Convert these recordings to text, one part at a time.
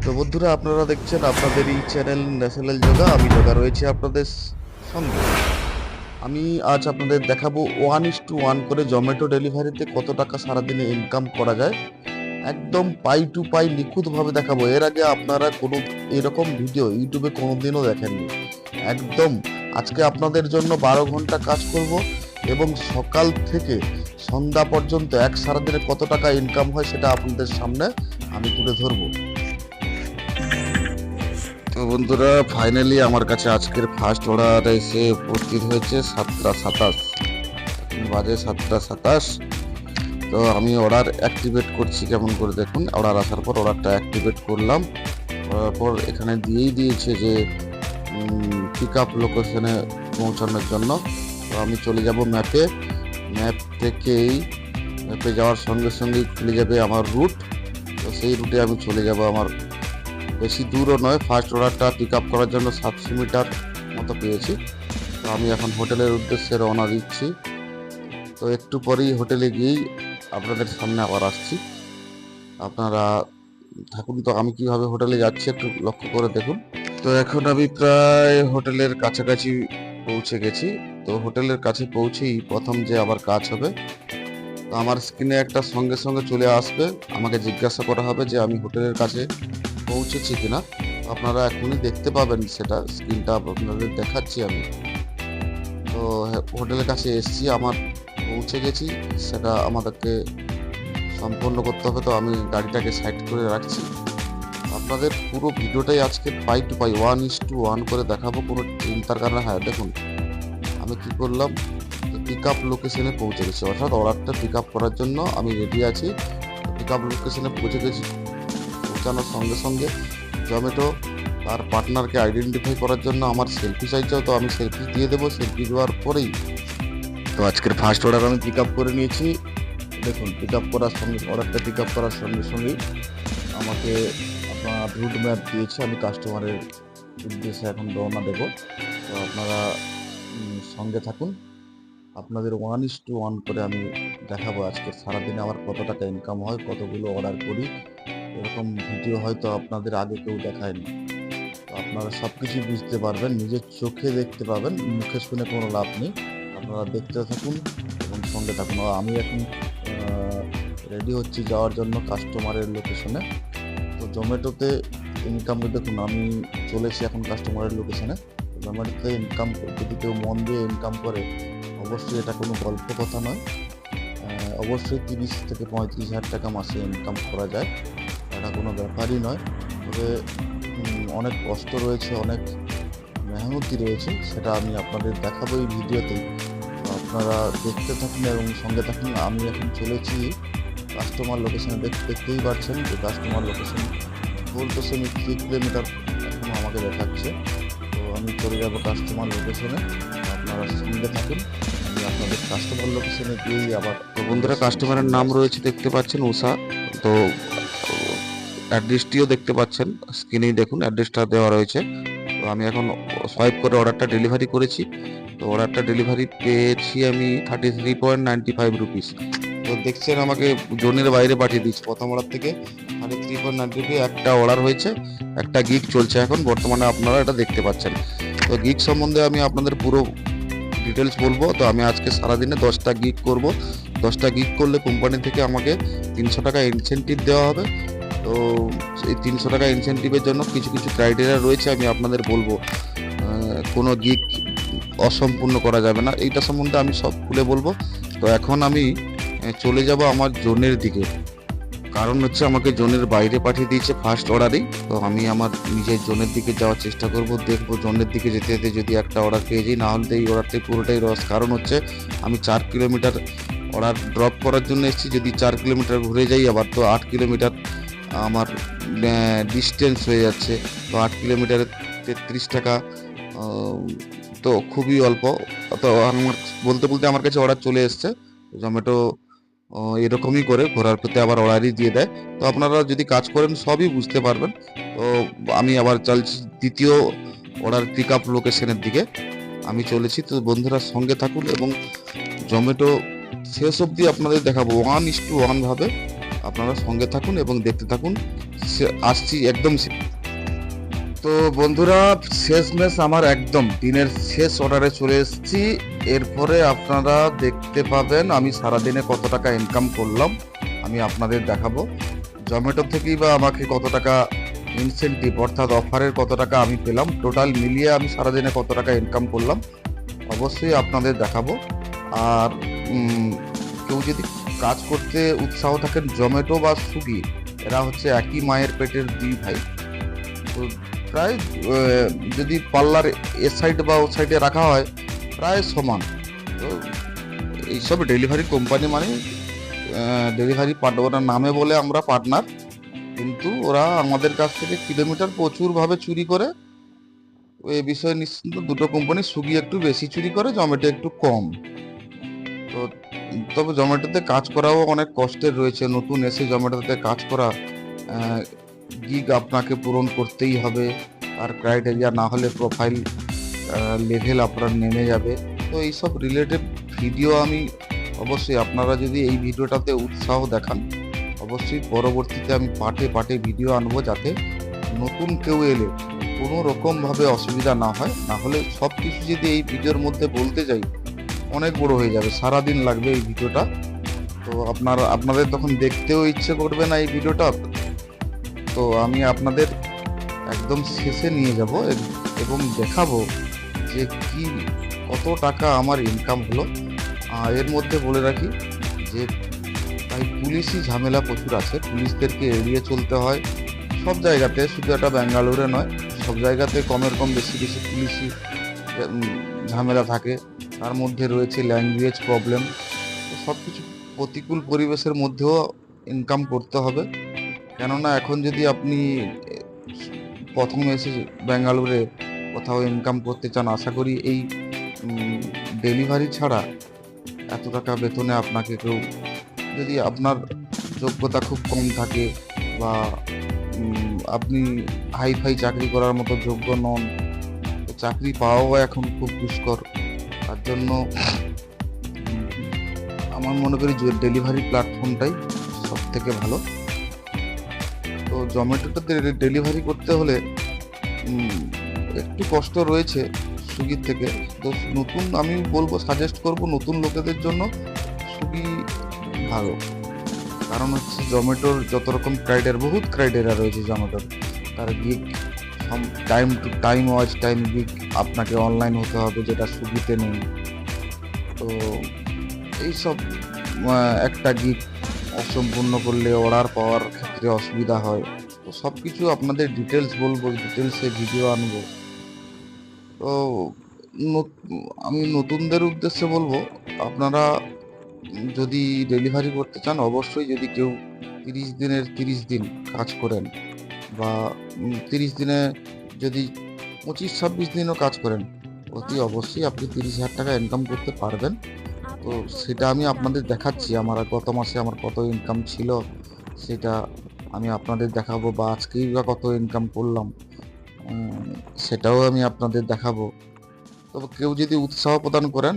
তো বন্ধুরা, আপনারা দেখছেন আপনাদের এই চ্যানেল ন্যাশনাল যোগা। আমি যোগা রয়েছে আপনাদের সঙ্গে। আমি আজ আপনাদের দেখাবো 1:1 করে জোম্যাটো ডেলিভারিতে কত টাকা সারাদিনে ইনকাম করা যায়। একদম পাই টু পাই নিখুঁতভাবে দেখাবো। এর আগে আপনারা কোনো এরকম ভিডিও ইউটিউবে কোনোদিনও দেখেননি। একদম আজকে আপনাদের জন্য 12 ঘন্টা কাজ করব এবং সকাল থেকে সন্ধ্যা পর্যন্ত এক সারাদিনে কত টাকা ইনকাম হয় সেটা আপনাদের সামনে আমি তুলে ধরবো। তো বন্ধুরা, ফাইনালি আমার কাছে আজকের ফার্স্ট অর্ডার এসে উপস্থিত হয়েছে 7:27। এখন বাজে 7:27। তো আমি অর্ডার অ্যাক্টিভেট করছি কেমন করে দেখুন। অর্ডার আসার পর অর্ডারটা অ্যাক্টিভেট করলাম, করার পর এখানে দিয়েই দিয়েছে যে পিক আপ লোকেশনে পৌঁছানোর জন্য। তো আমি চলে যাব ম্যাপে। ম্যাপ থেকেই ম্যাপে যাওয়ার সঙ্গে সঙ্গেই খুলে যাবে আমার রুট। তো সেই রুটে আমি চলে যাব। আমার বেশি দূরও নয়, ফার্স্ট অর্ডারটা পিক আপ করার জন্য 700 মিটার মতো পেয়েছি। তো আমি এখন হোটেলের উদ্দেশ্যে রওনা দিচ্ছি। তো একটু পরেই হোটেলে গিয়েই আপনাদের সামনে আবার আসছি। আপনারা থাকুন। তো আমি কিভাবে হোটেলে যাচ্ছি একটু লক্ষ্য করে দেখুন। তো এখন আমি প্রায় হোটেলের কাছাকাছি পৌঁছে গেছি। তো হোটেলের কাছে পৌঁছেই প্রথম যে আবার কাজ হবে, তো আমার স্ক্রিনে একটা সঙ্গে সঙ্গে চলে আসবে। আমাকে জিজ্ঞাসা করা হবে যে আমি হোটেলের কাছে পৌঁছেছি কিনা। আপনারা এখনই দেখতে পাবেন, সেটা স্ক্রিনটা আপনাদের দেখাচ্ছি আমি। তো হোটেলের কাছে এসেছি, আমার পৌঁছে গেছি, সেটা আমাদেরকে সম্পন্ন করতে হবে। তো আমি গাড়িটাকে সাইড করে রাখছি। আপনাদের পুরো ভিডিওটাই আজকে পাই টু পাই 1:1 করে দেখাবো, কোনো চিন্তার কারণে। হ্যাঁ দেখুন, আমি কি করলাম, পিক আপ লোকেশনে পৌঁছে গেছি, অর্থাৎ অর্ডারটা পিক আপ করার জন্য আমি রেডি আছি। পিক আপ লোকেশনে পৌঁছে গেছি। পৌঁছানোর সঙ্গে সঙ্গে জোম্যাটো তার পার্টনারকে আইডেন্টিফাই করার জন্য আমার সেলফি চাইছেও। তো আমি সেলফি দিয়ে দেবো। সেলফি দেওয়ার পরেই তো আজকের ফার্স্ট অর্ডার আমি পিক আপ করে নিয়েছি। দেখুন, পিক আপ করার সঙ্গে অর্ডারটা পিক আপ করার সঙ্গে সঙ্গেই আমাকে আপনার রুট ম্যাপ দিয়েছে। আমি কাস্টমারের উদ্দেশ্যে এখন রওনা দেবো। তো আপনারা সঙ্গে থাকুন। আপনাদের 1:1 করে আমি দেখাবো আজকে সারাদিনে আমার কত টাকা ইনকাম হয়, কতগুলো অর্ডার করি। এরকম ভিডিও হয়তো আপনাদের আগে কেউ দেখায়নি। তো আপনারা সব কিছুই বুঝতে পারবেন, নিজের চোখে দেখতে পাবেন, মুখে শুনে কোনো লাভ নেই। আপনারা দেখতে থাকুন এবং সঙ্গে থাকুন। আমি এখন রেডি হচ্ছি যাওয়ার জন্য কাস্টমারের লোকেশনে। তো জোম্যাটোতে ইনকাম দেখুন, আমি চলেছি এখন কাস্টমারের লোকেশনে। জোম্যাটোতে ইনকাম যদি কেউ মন দিয়ে ইনকাম করে, অবশ্যই এটা কোনো গল্প কথা নয়। অবশ্যই 30 থেকে 35 হাজার টাকা মাসে ইনকাম করা যায়, এটা কোনো ব্যাপারই নয়। তবে অনেক কষ্ট রয়েছে, অনেক মেহনতি রয়েছে, সেটা আমি আপনাদের দেখাবো এই ভিডিওতেই। তো আপনারা দেখতে থাকুন এবং সঙ্গে থাকুন। আমি এখন চলেছি কাস্টমার লোকেশনে। দেখতেই পাচ্ছেন যে কাস্টমার লোকেশন বলতেছে 3 কিলোমিটার এখনও আমাকে দেখাচ্ছে। তো আমি চলে যাব কাস্টমার লোকেশনে। আপনারা সঙ্গে থাকুন। আমি আপনাদের কাস্টমার লোকেশনে গিয়েই আবার। তো বন্ধুরা, কাস্টমারের নাম রয়েছে দেখতে পাচ্ছেন, উষা। তো অ্যাড্রেসটিও দেখতে পাচ্ছেন স্ক্রিনেই, দেখুন অ্যাড্রেসটা দেওয়া রয়েছে। তো আমি এখন সোয়াইপ করে অর্ডারটা ডেলিভারি করেছি। তো অর্ডারটা ডেলিভারি পেয়েছি আমি 33.95 রুপিস। তো দেখছেন আমাকে জোনের বাইরে পাঠিয়ে দিচ্ছি। প্রথম অর্ডার থেকে 33.95 একটা অর্ডার হয়েছে, একটা গিগ চলছে এখন বর্তমানে, আপনারা এটা দেখতে পাচ্ছেন। তো গিগ সম্বন্ধে আমি আপনাদের পুরো ডিটেলস বলবো। তো আমি আজকে সারাদিনে 10টা গিগ করব। 10টা গিগ করলে কোম্পানি থেকে আমাকে 300 টাকা ইনসেনটিভ দেওয়া হবে। তো এই 300 টাকা ইনসেনটিভের জন্য কিছু কিছু ক্রাইটেরিয়া রয়েছে, আমি আপনাদের বলবো। কোনো গিগ অসম্পূর্ণ করা যাবে না, এইটা সম্বন্ধে আমি সব খুলে বলবো। তো এখন আমি চলে যাব আমার জোনের দিকে। কারণ হচ্ছে আমাকে জোনের বাইরে পাঠিয়ে দিয়েছে ফার্স্ট অর্ডারেই। তো আমি আমার নিজের জোনের দিকে যাওয়ার চেষ্টা করব, দেখবো জোনের দিকে যেতে যেতে যদি একটা অর্ডার পেয়ে যাই, না হলে এই অর্ডারটাই পুরোটাই লস। কারণ হচ্ছে আমি 4 কিলোমিটার অর্ডার ড্রপ করার জন্য এসেছি। যদি 4 কিলোমিটার ঘুরে যাই আবার, তো 8 কিলোমিটার আমার ডিস্টেন্স হয়ে যাচ্ছে। তো 8 কিলোমিটারে 33 টাকা, তো খুবই অল্প। তো আমার বলতে বলতে আমার কাছে অর্ডার চলে এসছে। জোম্যাটো এরকমই করে ঘোরার প্রতি আবার অর্ডারই দিয়ে দেয়। তো আপনারা যদি কাজ করেন সবই বুঝতে পারবেন। তো আমি আবার চলছি দ্বিতীয় অর্ডার পিক আপ লোকেশনের দিকে আমি চলেছি। তো বন্ধুরা সঙ্গে থাকুন এবং জোম্যাটো শেষ অবধি আপনাদের দেখাবো 1:1 ভাবে আপনারা সঙ্গে থাকুন এবং দেখতে থাকুন, আসছি একদম। তো বন্ধুরা, শেষমেশ আমার একদম দিনের শেষ অর্ডারে চলে এসেছি। এরপরে আপনারা দেখতে পাবেন আমি সারাদিনে কত টাকা ইনকাম করলাম, আমি আপনাদের দেখাবো। জোম্যাটো থেকেই বা আমাকে কত টাকা ইনসেন্টিভ অর্থাৎ অফারের কত টাকা আমি পেলাম, টোটাল মিলিয়ে আমি সারাদিনে কত টাকা ইনকাম করলাম অবশ্যই আপনাদের দেখাবো। আর কেউ যদি কাজ করতে উৎসাহ থাকেন, জোম্যাটো বা সুইগি এরা হচ্ছে একই মায়ের পেটের দুই ভাই। তো প্রায় যদি পার্লার এ সাইড বা ও সাইডে রাখা হয় প্রায় সমান। তো এইসব ডেলিভারি কোম্পানি মানে ডেলিভারি পার্টনার নামে বলে আমরা পার্টনার, কিন্তু ওরা আমাদের কাছ থেকে কিলোমিটার প্রচুরভাবে চুরি করে। এ বিষয়ে নিশ্চিন্ত দুটো কোম্পানি, সুইগি একটু বেশি চুরি করে, জোম্যাটো একটু কম। তো তবে জোম্যাটোতে কাজ করাও অনেক কষ্টের রয়েছে। নতুন এসে জোম্যাটোতে কাজ করা, গিগ আপনাকে পূরণ করতেই হবে, আর ক্রাইটেরিয়া না হলে প্রোফাইল লেভেল আপনার নেমে যাবে। তো এইসব রিলেটেড ভিডিও আমি অবশ্যই, আপনারা যদি এই ভিডিওটাতে উৎসাহ দেখান অবশ্যই পরবর্তীতে আমি পার্টে পার্টে ভিডিও আনবো, যাতে নতুন কেউ এলে কোনো রকমভাবে অসুবিধা না হয়। না হলে সব কিছু যদি এই ভিডিওর মধ্যে বলতে যাই অনেক বড় হয়ে যাবে, সারাদিন লাগবে এই ভিডিওটা। তো আপনাদের তখন দেখতেও ইচ্ছে করবে না এই ভিডিওটা। তো আমি আপনাদের একদম শেষে নিয়ে যাব এবং দেখাবো যে কি কত টাকা আমার ইনকাম হলো। এর মধ্যে বলে রাখি যে তাই পুলিশি ঝামেলা প্রচুর আছে, পুলিশদেরকে এড়িয়ে চলতে হয় সব জায়গাতে, শুধু এটা ব্যাঙ্গালোরে নয়, সব জায়গাতে কমের কম বেশি বেশি পুলিশি ঝামেলা থাকে। তার মধ্যে রয়েছে ল্যাঙ্গুয়েজ প্রবলেম। তো সব কিছু প্রতিকূল পরিবেশের মধ্যেও ইনকাম করতে হবে। কেননা এখন যদি আপনি প্রথম এসে ব্যাঙ্গালোরে কোথাও ইনকাম করতে চান, আশা করি এই ডেলিভারি ছাড়া এত টাকা বেতনে আপনাকে কেউ, যদি আপনার যোগ্যতা খুব কম থাকে বা আপনি হাইফাই চাকরি করার মতো যোগ্য নন, চাকরি পাওয়াও এখন খুব দুষ্কর। তার জন্য আমার মনে করি যে ডেলিভারি প্ল্যাটফর্মটাই সব থেকে ভালো। তো জোম্যাটোতে ডেলিভারি করতে হলে একটু কষ্ট রয়েছে সুইগির থেকে। তো নতুন আমি বলবো, সাজেস্ট করব নতুন লোকেদের জন্য সুইগি ভালো। কারণ হচ্ছে জোম্যাটোর যত রকম বহুত ক্রাইটেরিয়া রয়েছে জোম্যাটোর। তার gig time to time, watch time, gig আপনাকে অনলাইন হতে হবে, যেটা সুইগিতে নেই। তো এইসব একটা গিগ অসম্পূর্ণ করলে অর্ডার পাওয়ার ক্ষেত্রে অসুবিধা হয়। তো সব কিছু আপনাদের ডিটেলস বলবো, ডিটেলসে ভিডিও আনবো। তো আমি নতুনদের উদ্দেশ্যে বলবো, আপনারা যদি ডেলিভারি করতে চান অবশ্যই, যদি কেউ 30 দিন কাজ করেন বা 30 দিনে যদি 25-26 দিনও কাজ করেন, অতি অবশ্যই আপনি 30,000 টাকা ইনকাম করতে পারবেন। তো সেটা আমি আপনাদের দেখাচ্ছি, আমার গত মাসে আমার কত ইনকাম ছিল সেটা আমি আপনাদের দেখাবো, বা আজকেই বা কত ইনকাম করলাম সেটাও আমি আপনাদের দেখাবো। তবে কেউ যদি উৎসাহ প্রদান করেন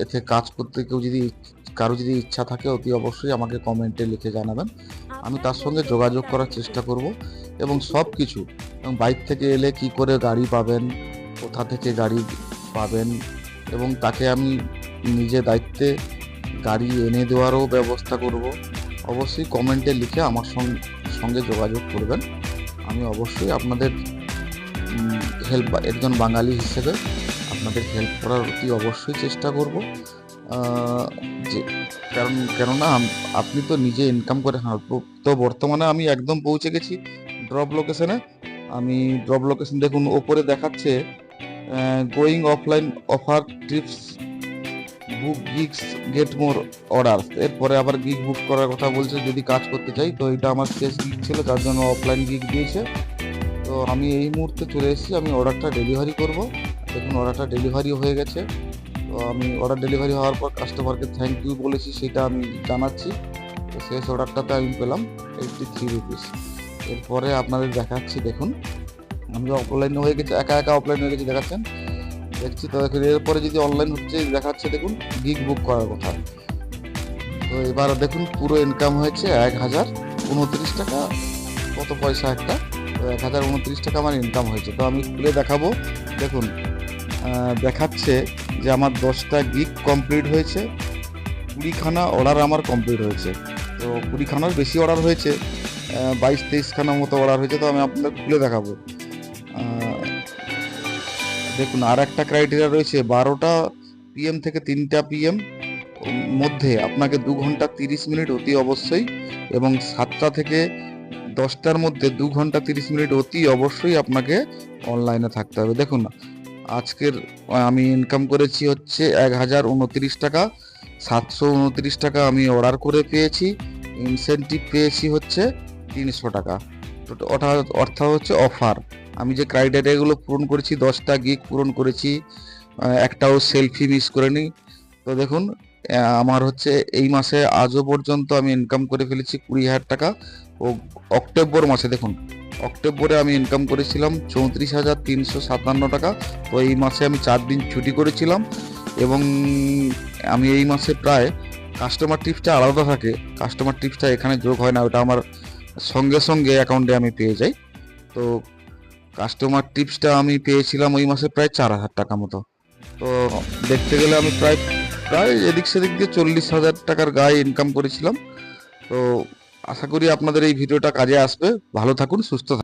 এতে কাজ করতে, কারো যদি ইচ্ছা থাকে অতি অবশ্যই আমাকে কমেন্টে লিখে জানাবেন, আমি তার সঙ্গে যোগাযোগ করার চেষ্টা করব। এবং সব কিছু, এবং বাইক থেকে এলে কি করে গাড়ি পাবেন, কোথা থেকে গাড়ি পাবেন, এবং তাকে আমি নিজে দায়িত্বে গাড়ি এনে দেওয়ারও ব্যবস্থা করব। অবশ্যই কমেন্টে লিখে আমার সঙ্গে যোগাযোগ করবেন। আমি অবশ্যই আপনাদের একজন বাঙালি হিসেবে আপনাদের হেল্প করার অতি অবশ্যই চেষ্টা করব। যে কেননা আপনি তো নিজে ইনকাম করে। তো বর্তমানে আমি একদম পৌঁছে গেছি ড্রপ লোকেশনে। আমি ড্রপ লোকেশন দেখুন, ওপরে দেখাচ্ছে গোয়িং অফলাইন অফার ট্রিপস বুক গিগস গেট মোর অর্ডার। এরপরে আবার গিগ বুক করার কথা বলছে যদি কাজ করতে চাই। তো এটা আমার শেষ গিগ ছিল, যার জন্য অফলাইন গিগ দিয়েছে। তো আমি এই মুহূর্তে চলে এসেছি, আমি অর্ডারটা ডেলিভারি করব। দেখুন অর্ডারটা ডেলিভারি হয়ে গেছে। তো আমি অর্ডার ডেলিভারি হওয়ার পর কাস্টমারকে থ্যাংক ইউ বলেছি, সেটা আমি জানাচ্ছি। তো শেষ অর্ডারটাতে আমি পেলাম 83 রুপিস। এরপরে আপনাদের দেখাচ্ছি, দেখুন আমি অফলাইন হয়ে গেছে, একা অফলাইন হয়ে গেছে দেখাচ্ছেন, দেখছি। তো এরপরে যদি অনলাইন হচ্ছে দেখাচ্ছে, দেখুন গিগ বুক করার কথা। তো এবার দেখুন পুরো ইনকাম হয়েছে 1029 টাকা, কত পয়সা একটা, তো 1029 টাকা আমার ইনকাম হয়েছে। তো আমি খুলে দেখাবো। দেখুন দেখাচ্ছে যে আমার 10টা গিগ কমপ্লিট হয়েছে, 20খানা অর্ডার আমার কমপ্লিট হয়েছে। তো 20খানার বেশি অর্ডার হয়েছে, 22-23খানা মতো অর্ডার হয়েছে। তো আমি আপনাদের খুলে দেখাবো। দেখুন আর একটা ক্রাইটেরিয়া রয়েছে, 12টা PM থেকে 3টা PM মধ্যে আপনাকে 2 ঘন্টা 30 মিনিট অতি অবশ্যই, এবং 7টা থেকে 10টার মধ্যে 2 ঘন্টা 30 মিনিট অতি অবশ্যই আপনাকে অনলাইনে থাকতে হবে। দেখুন আজকের আমি ইনকাম করেছি হচ্ছে 1029 টাকা, 729 টাকা আমি অর্ডার করে পেয়েছি, ইনসেন্টিভ পেয়েছি হচ্ছে 300 টাকা। অর্থাৎ হচ্ছে অফার। আমি যে ক্রাইটেরিয়াগুলো পূরণ করেছি, 10টা গিগ পূরণ করেছি, একটাও সেলফি মিস করিনি। তো দেখুন আমার হচ্ছে এই মাসে আজও পর্যন্ত আমি ইনকাম করে ফেলেছি 20,000 টাকা। ও অক্টোবর মাসে দেখুন, অক্টোবরে আমি ইনকাম করেছিলাম 34,357 টাকা। তো এই মাসে আমি 4 দিন ছুটি করেছিলাম, এবং আমি এই মাসে প্রায়, কাস্টমার টিপসটা আলাদা থাকে, কাস্টমার টিপসটা এখানে যোগ হয় না, ওটা আমার সঙ্গে সঙ্গে অ্যাকাউন্টে আমি পেয়ে যাই। তো কাস্টমার টিপসটা আমি পেয়েছিলাম ওই মাসে প্রায় 4,000 টাকা মতো। তো দেখতে গেলে আমি প্রায় প্রায় এদিক সেদিক দিয়ে 40,000 টাকার গায়ে ইনকাম করেছিলাম। তো আশা করি আপনাদের এই ভিডিওটা কাজে আসবে। ভালো থাকুন, সুস্থ থাকুন।